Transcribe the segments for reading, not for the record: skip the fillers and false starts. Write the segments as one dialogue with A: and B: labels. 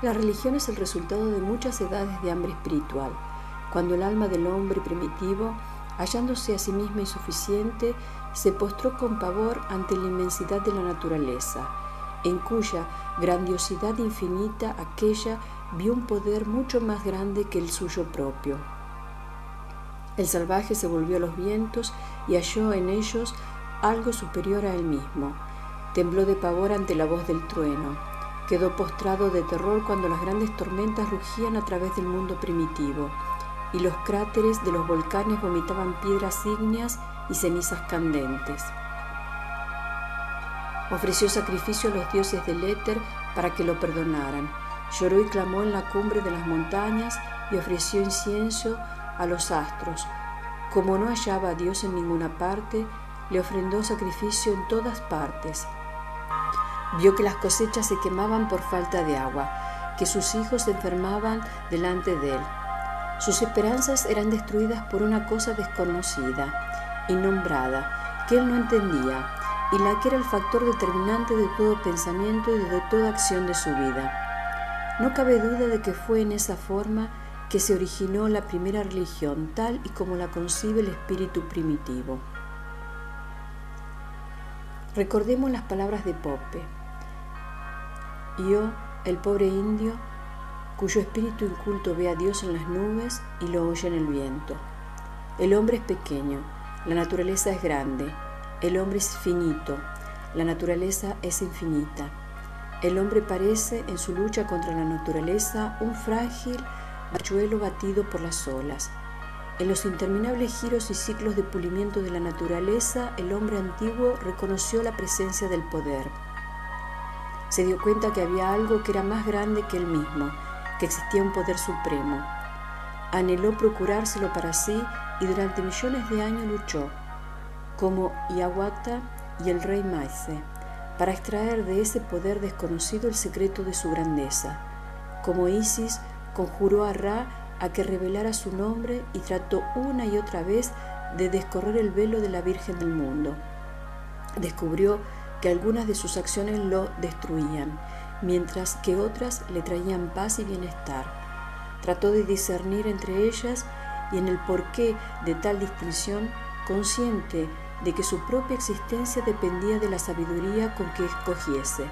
A: La religión es el resultado de muchas edades de hambre espiritual, cuando el alma del hombre primitivo, hallándose a sí misma insuficiente, se postró con pavor ante la inmensidad de la naturaleza, en cuya grandiosidad infinita aquella vio un poder mucho más grande que el suyo propio. El salvaje se volvió a los vientos y halló en ellos algo superior a él mismo. Tembló de pavor ante la voz del trueno. Quedó postrado de terror cuando las grandes tormentas rugían a través del mundo primitivo y los cráteres de los volcanes vomitaban piedras ígneas y cenizas candentes. Ofreció sacrificio a los dioses del éter para que lo perdonaran. Lloró y clamó en la cumbre de las montañas y ofreció incienso a los astros. Como no hallaba a Dios en ninguna parte, le ofrendó sacrificio en todas partes. Vio que las cosechas se quemaban por falta de agua, que sus hijos se enfermaban delante de él. Sus esperanzas eran destruidas por una cosa desconocida, innombrada, que él no entendía, y la que era el factor determinante de todo pensamiento y de toda acción de su vida. No cabe duda de que fue en esa forma que se originó la primera religión, tal y como la concibe el espíritu primitivo. Recordemos las palabras de Pope. Yo, el pobre indio, cuyo espíritu inculto ve a Dios en las nubes y lo oye en el viento. El hombre es pequeño, la naturaleza es grande, el hombre es finito, la naturaleza es infinita. El hombre parece, en su lucha contra la naturaleza, un frágil riachuelo batido por las olas. En los interminables giros y ciclos de pulimiento de la naturaleza, el hombre antiguo reconoció la presencia del poder. Se dio cuenta que había algo que era más grande que él mismo, que existía un poder supremo. Anheló procurárselo para sí y durante millones de años luchó, como Hiawatha y el rey Maese, para extraer de ese poder desconocido el secreto de su grandeza. Como Isis conjuró a Ra a que revelara su nombre y trató una y otra vez de descorrer el velo de la Virgen del mundo. Descubrió que algunas de sus acciones lo destruían, mientras que otras le traían paz y bienestar. Trató de discernir entre ellas y en el porqué de tal distinción, consciente de que su propia existencia dependía de la sabiduría con que escogiese.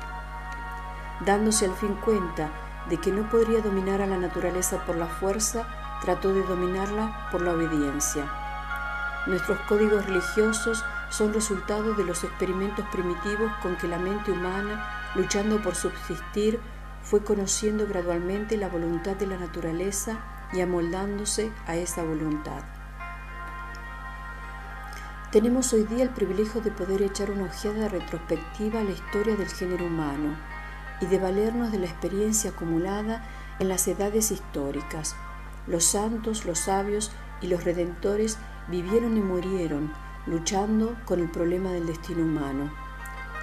A: Dándose al fin cuenta de que no podría dominar a la naturaleza por la fuerza, trató de dominarla por la obediencia. Nuestros códigos religiosos son resultado de los experimentos primitivos con que la mente humana, luchando por subsistir, fue conociendo gradualmente la voluntad de la naturaleza y amoldándose a esa voluntad. Tenemos hoy día el privilegio de poder echar una ojeada retrospectiva a la historia del género humano y de valernos de la experiencia acumulada en las edades históricas. Los santos, los sabios y los redentores vivieron y murieron luchando con el problema del destino humano.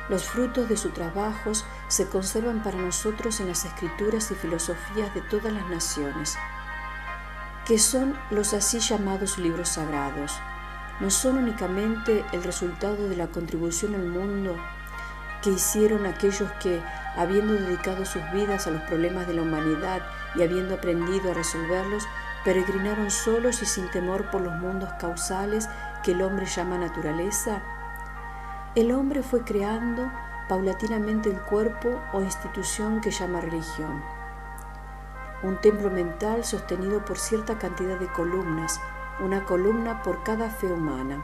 A: Los frutos de sus trabajos se conservan para nosotros en las escrituras y filosofías de todas las naciones, que son los así llamados libros sagrados. No son únicamente el resultado de la contribución al mundo que hicieron aquellos que, habiendo dedicado sus vidas a los problemas de la humanidad y habiendo aprendido a resolverlos, peregrinaron solos y sin temor por los mundos causales que el hombre llama naturaleza. El hombre fue creando paulatinamente el cuerpo o institución que llama religión. Un templo mental sostenido por cierta cantidad de columnas, una columna por cada fe humana.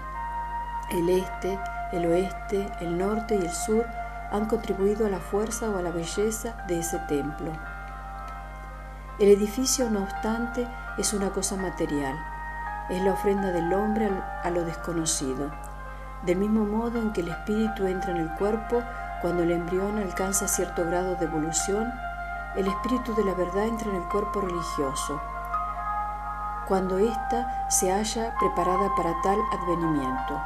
A: El este, el oeste, el norte y el sur han contribuido a la fuerza o a la belleza de ese templo. El edificio, no obstante, es una cosa material, es la ofrenda del hombre a lo desconocido, del mismo modo en que el espíritu entra en el cuerpo cuando el embrión alcanza cierto grado de evolución. El espíritu de la verdad entra en el cuerpo religioso, cuando ésta se halla preparada para tal advenimiento.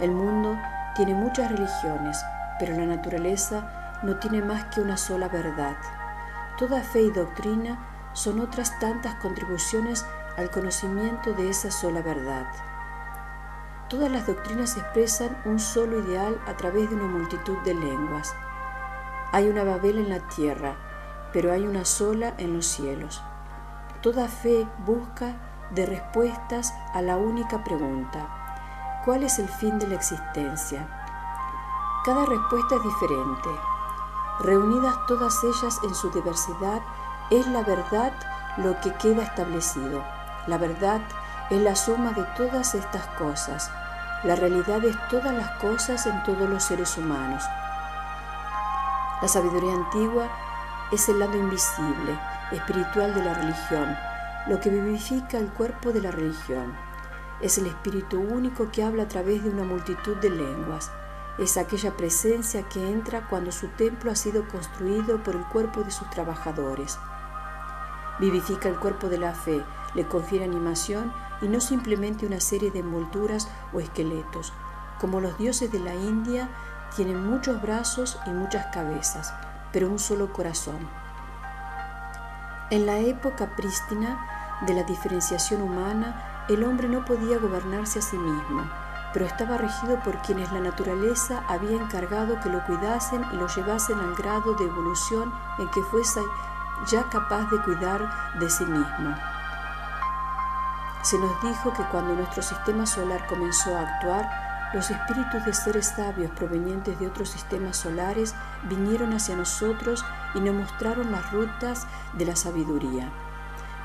A: El mundo tiene muchas religiones, pero la naturaleza no tiene más que una sola verdad. Toda fe y doctrina son otras tantas contribuciones al conocimiento de esa sola verdad. Todas las doctrinas expresan un solo ideal a través de una multitud de lenguas. Hay una Babel en la tierra, pero hay una sola en los cielos. Toda fe busca de respuestas a la única pregunta: ¿cuál es el fin de la existencia? Cada respuesta es diferente. Reunidas todas ellas en su diversidad, es la verdad lo que queda establecido. La verdad es la suma de todas estas cosas. La realidad es todas las cosas en todos los seres humanos. La sabiduría antigua es el lado invisible, espiritual de la religión, lo que vivifica el cuerpo de la religión. Es el espíritu único que habla a través de una multitud de lenguas. Es aquella presencia que entra cuando su templo ha sido construido por el cuerpo de sus trabajadores. Vivifica el cuerpo de la fe, le confiere animación y no simplemente una serie de envolturas o esqueletos. Como los dioses de la India, tienen muchos brazos y muchas cabezas, pero un solo corazón. En la época prístina de la diferenciación humana, el hombre no podía gobernarse a sí mismo, pero estaba regido por quienes la naturaleza había encargado que lo cuidasen y lo llevasen al grado de evolución en que fuese ya capaz de cuidar de sí mismo. Se nos dijo que cuando nuestro sistema solar comenzó a actuar, los espíritus de seres sabios provenientes de otros sistemas solares vinieron hacia nosotros y nos mostraron las rutas de la sabiduría,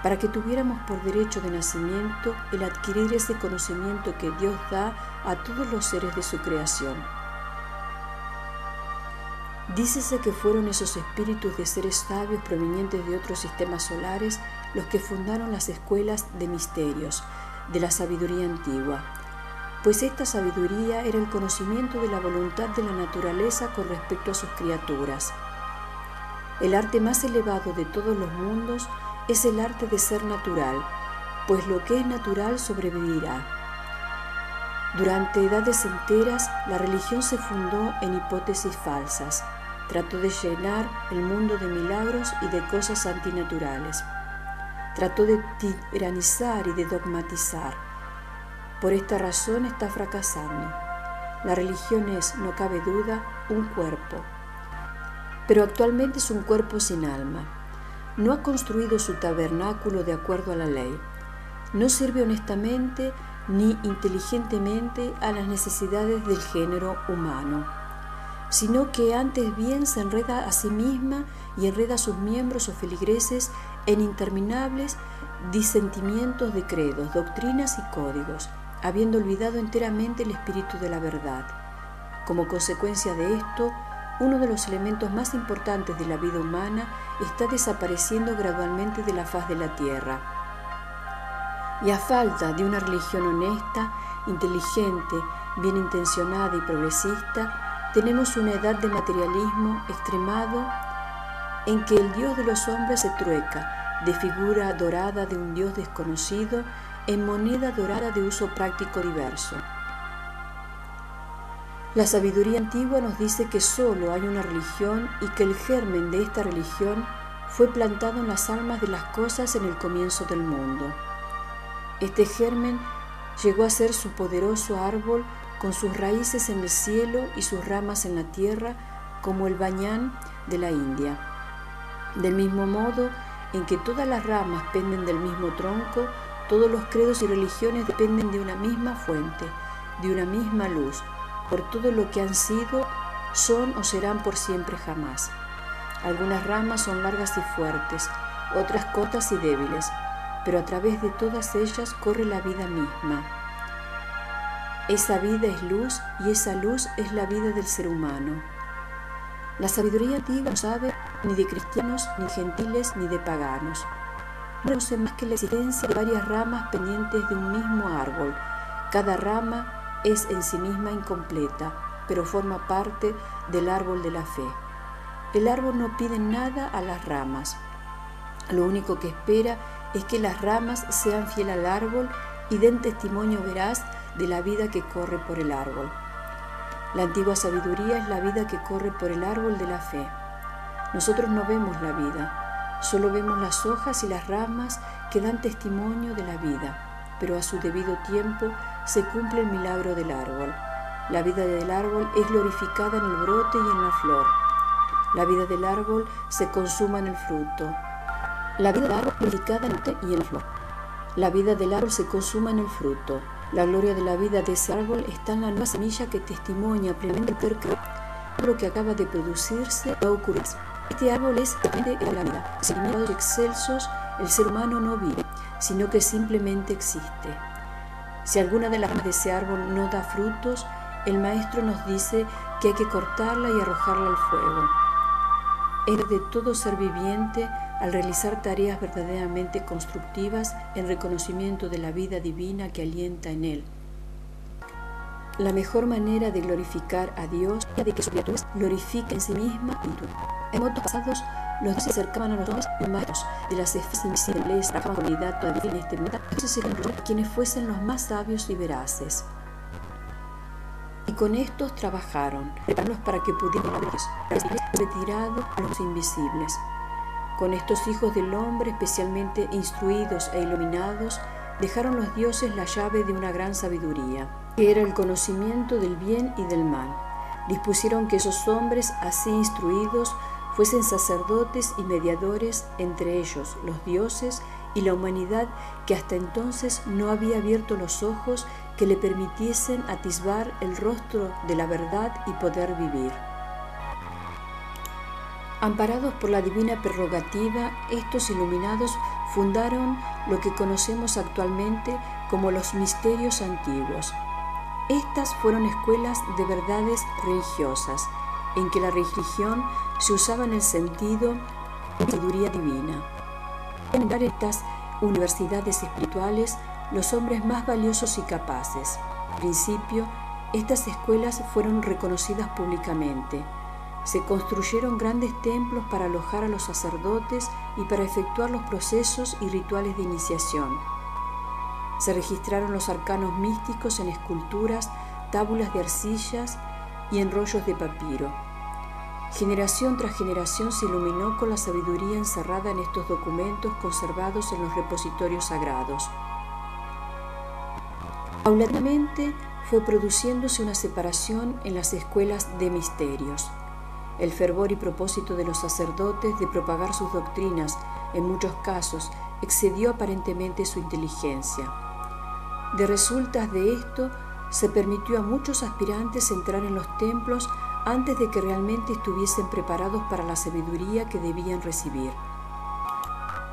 A: para que tuviéramos por derecho de nacimiento el adquirir ese conocimiento que Dios da a todos los seres de su creación. Dícese que fueron esos espíritus de seres sabios provenientes de otros sistemas solares los que fundaron las escuelas de misterios de la sabiduría antigua, pues esta sabiduría era el conocimiento de la voluntad de la naturaleza con respecto a sus criaturas. El arte más elevado de todos los mundos es el arte de ser natural, pues lo que es natural sobrevivirá. Durante edades enteras, la religión se fundó en hipótesis falsas. Trató de llenar el mundo de milagros y de cosas antinaturales. Trató de tiranizar y de dogmatizar. Por esta razón está fracasando. La religión es, no cabe duda, un cuerpo, pero actualmente es un cuerpo sin alma. No ha construido su tabernáculo de acuerdo a la ley. No sirve honestamente ni inteligentemente a las necesidades del género humano, sino que antes bien se enreda a sí misma y enreda a sus miembros o feligreses en interminables disentimientos de credos, doctrinas y códigos, habiendo olvidado enteramente el espíritu de la verdad. Como consecuencia de esto, uno de los elementos más importantes de la vida humana está desapareciendo gradualmente de la faz de la tierra. Y a falta de una religión honesta, inteligente, bien intencionada y progresista, tenemos una edad de materialismo extremado en que el Dios de los hombres se trueca de figura dorada de un Dios desconocido en moneda dorada de uso práctico diverso. La sabiduría antigua nos dice que solo hay una religión y que el germen de esta religión fue plantado en las almas de las cosas en el comienzo del mundo. Este germen llegó a ser su poderoso árbol con sus raíces en el cielo y sus ramas en la tierra, como el bañán de la India. Del mismo modo en que todas las ramas penden del mismo tronco, todos los credos y religiones dependen de una misma fuente, de una misma luz, por todo lo que han sido, son o serán por siempre jamás. Algunas ramas son largas y fuertes, otras cortas y débiles, pero a través de todas ellas corre la vida misma. Esa vida es luz y esa luz es la vida del ser humano. La sabiduría antigua no sabe ni de cristianos, ni gentiles, ni de paganos. No conoce más que la existencia de varias ramas pendientes de un mismo árbol. Cada rama es en sí misma incompleta, pero forma parte del árbol de la fe. El árbol no pide nada a las ramas. Lo único que espera es que las ramas sean fieles al árbol y den testimonio veraz de la vida que corre por el árbol. La antigua sabiduría es la vida que corre por el árbol de la fe. Nosotros no vemos la vida, solo vemos las hojas y las ramas que dan testimonio de la vida, pero a su debido tiempo se cumple el milagro del árbol. La vida del árbol es glorificada en el brote y en la flor. La vida del árbol se consuma en el fruto. La vida del árbol glorificada en el y en la flor. La vida del árbol se consuma en el fruto. La gloria de la vida de ese árbol está en la nueva semilla que testimonia plenamente el poder que lo que acaba de producirse va a ocurrir. Este árbol es la vida. Sin limitados y excelsos, el ser humano no vive, sino que simplemente existe. Si alguna de las ramas de ese árbol no da frutos, el maestro nos dice que hay que cortarla y arrojarla al fuego. Es de todo ser viviente al realizar tareas verdaderamente constructivas en reconocimiento de la vida divina que alienta en él. La mejor manera de glorificar a Dios es de que su criatura glorifique en sí misma y tú. En momentos pasados, los dioses se acercaban a los hombres y maestros de las esferas invisibles, trabajaban con unidad todavía en este planeta, entonces eran quienes fuesen los más sabios y veraces. Y con estos trabajaron, preparándolos para que pudieran retirado a los invisibles. Con estos hijos del hombre, especialmente instruidos e iluminados, dejaron los dioses la llave de una gran sabiduría, que era el conocimiento del bien y del mal. Dispusieron que esos hombres, así instruidos, fuesen sacerdotes y mediadores entre ellos, los dioses, y la humanidad que hasta entonces no había abierto los ojos que le permitiesen atisbar el rostro de la verdad y poder vivir. Amparados por la divina prerrogativa, estos iluminados fundaron lo que conocemos actualmente como los misterios antiguos. Estas fueron escuelas de verdades religiosas, en que la religión se usaba en el sentido de sabiduría divina. En estas universidades espirituales, los hombres más valiosos y capaces. Al principio, estas escuelas fueron reconocidas públicamente. Se construyeron grandes templos para alojar a los sacerdotes y para efectuar los procesos y rituales de iniciación. Se registraron los arcanos místicos en esculturas, tábulas de arcillas y en rollos de papiro. Generación tras generación se iluminó con la sabiduría encerrada en estos documentos conservados en los repositorios sagrados. Paulatinamente fue produciéndose una separación en las escuelas de misterios. El fervor y propósito de los sacerdotes de propagar sus doctrinas, en muchos casos, excedió aparentemente su inteligencia. De resultas de esto, se permitió a muchos aspirantes entrar en los templos antes de que realmente estuviesen preparados para la sabiduría que debían recibir.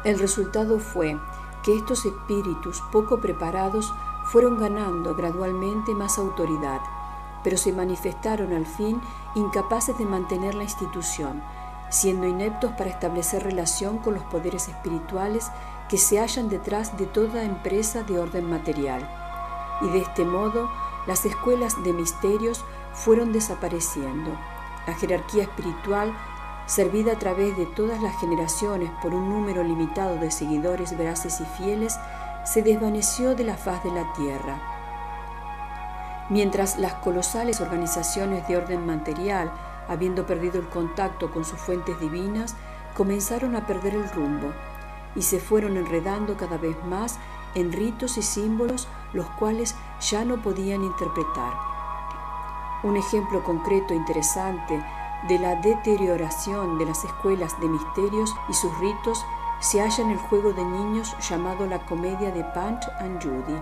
A: El resultado fue que estos espíritus poco preparados fueron ganando gradualmente más autoridad, pero se manifestaron al fin incapaces de mantener la institución, siendo ineptos para establecer relación con los poderes espirituales que se hallan detrás de toda empresa de orden material. Y de este modo, las escuelas de misterios fueron desapareciendo. La jerarquía espiritual, servida a través de todas las generaciones por un número limitado de seguidores veraces y fieles, se desvaneció de la faz de la tierra. Mientras las colosales organizaciones de orden material, habiendo perdido el contacto con sus fuentes divinas, comenzaron a perder el rumbo y se fueron enredando cada vez más en ritos y símbolos los cuales ya no podían interpretar. Un ejemplo concreto e interesante de la deterioración de las escuelas de misterios y sus ritos se halla en el juego de niños llamado la comedia de Punch and Judy.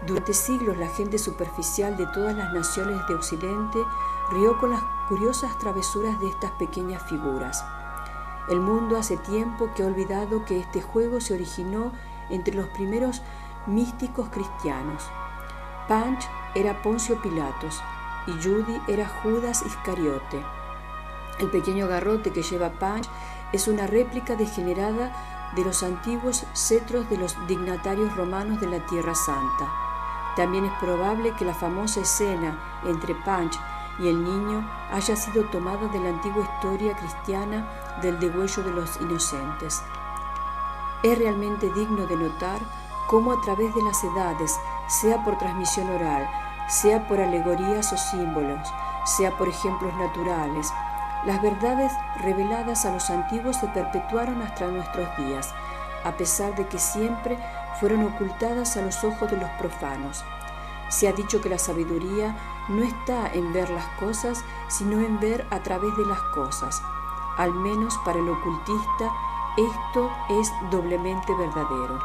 A: Durante siglos la gente superficial de todas las naciones de Occidente rió con las curiosas travesuras de estas pequeñas figuras. El mundo hace tiempo que ha olvidado que este juego se originó entre los primeros místicos cristianos. Punch era Poncio Pilatos y Judy era Judas Iscariote. El pequeño garrote que lleva Punch es una réplica degenerada de los antiguos cetros de los dignatarios romanos de la Tierra Santa. También es probable que la famosa escena entre Punch y el niño haya sido tomada de la antigua historia cristiana del degüello de los inocentes. Es realmente digno de notar cómo a través de las edades, sea por transmisión oral, sea por alegorías o símbolos, sea por ejemplos naturales, las verdades reveladas a los antiguos se perpetuaron hasta nuestros días, a pesar de que siempre fueron ocultadas a los ojos de los profanos. Se ha dicho que la sabiduría no está en ver las cosas, sino en ver a través de las cosas. Al menos para el ocultista, esto es doblemente verdadero.